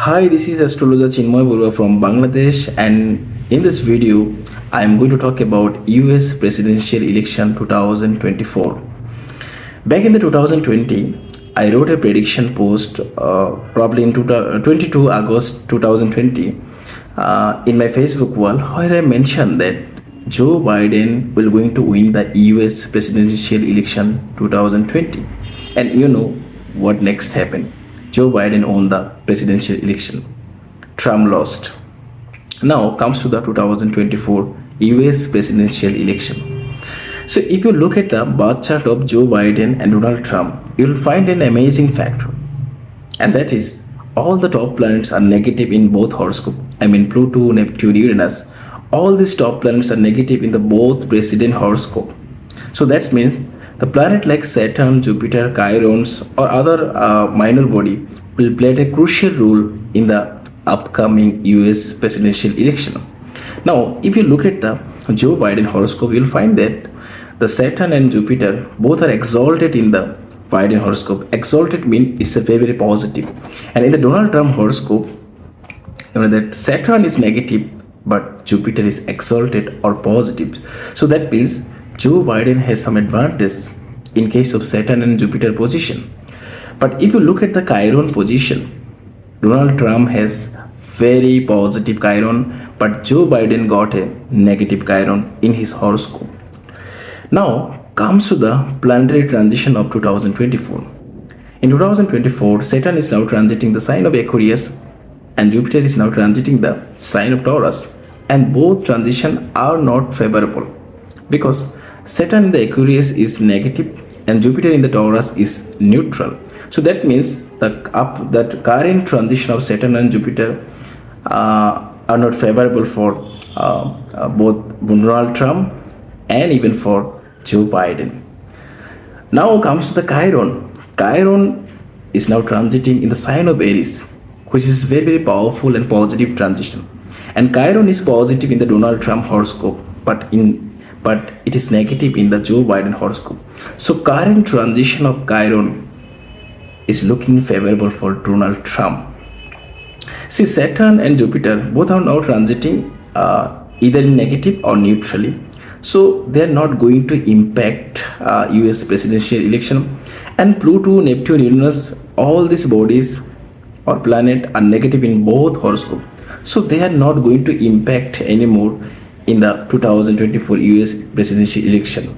Hi, this is astrologer Chinmoy Burwa from Bangladesh, and in this video, I am going to talk about US presidential election 2024. Back in the 2020, I wrote a prediction post probably in 22 August 2020 in my Facebook wall where I mentioned that Joe Biden will going to win the US presidential election 2020. And you know what next happened? Joe Biden won the presidential election. Trump lost. Now comes to the 2024 US presidential election. So if you look at the birth chart of Joe Biden and Donald Trump, you will find an amazing fact. And that is all the top planets are negative in both horoscope. I mean Pluto, Neptune, Uranus. All these top planets are negative in the both president horoscope. So that means the planet like Saturn, Jupiter, Chirons, or other minor body will play a crucial role in the upcoming US presidential election. Now, if you look at the Joe Biden horoscope, you'll find that the Saturn and Jupiter both are exalted in the Biden horoscope. Exalted means it's a very positive. And in the Donald Trump horoscope, you know that Saturn is negative, but Jupiter is exalted or positive. So that means Joe Biden has some advantage in case of Saturn and Jupiter position. But if you look at the Chiron position, Donald Trump has very positive Chiron, but Joe Biden got a negative Chiron in his horoscope. Now comes to the planetary transition of 2024. In 2024, Saturn is now transiting the sign of Aquarius and Jupiter is now transiting the sign of Taurus, and both transition are not favorable because Saturn in the Aquarius is negative and Jupiter in the Taurus is neutral. So that means that current transition of Saturn and Jupiter are not favorable for both Donald Trump and even for Joe Biden. Now comes to the Chiron. Chiron is now transiting in the sign of Aries, which is very powerful and positive transition. And Chiron is positive in the Donald Trump horoscope, but it is negative in the Joe Biden horoscope. So current transition of Chiron is looking favorable for Donald Trump. See, Saturn and Jupiter both are now transiting either in negative or neutrally. So they are not going to impact US presidential election. And Pluto, Neptune, Uranus, all these bodies or planet are negative in both horoscope. So they are not going to impact anymore in the 2024 US presidential election.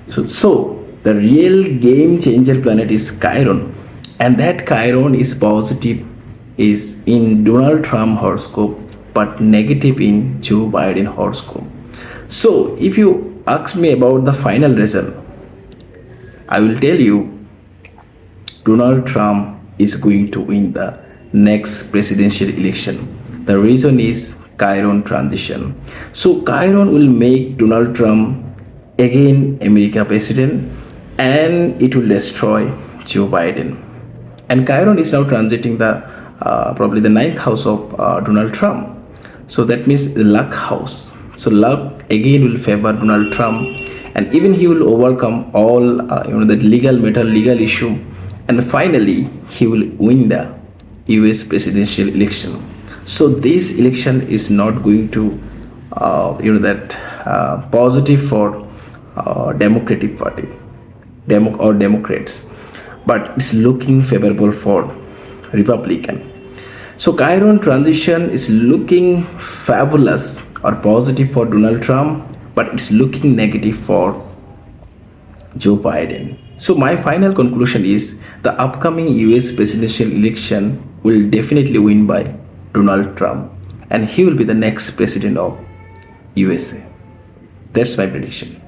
So the real game changer planet is Chiron, and that Chiron is positive is in Donald Trump horoscope but negative in Joe Biden horoscope. So if you ask me about the final result, I will tell you Donald Trump is going to win the next presidential election. The reason is Chiron transition. So Chiron will make Donald Trump again America president, and it will destroy Joe Biden. And Chiron is now transiting the probably the ninth house of Donald Trump. So that means the luck house. So luck again will favor Donald Trump, and even he will overcome all that legal issue, and finally he will win the US presidential election. So this election is not going to positive for Democratic Party or Democrats, but it's looking favorable for Republican. So Chiron transition is looking fabulous or positive for Donald Trump, but it's looking negative for Joe Biden. So my final conclusion is the upcoming US presidential election will definitely win by Donald Trump, and he will be the next president of USA. That's my prediction.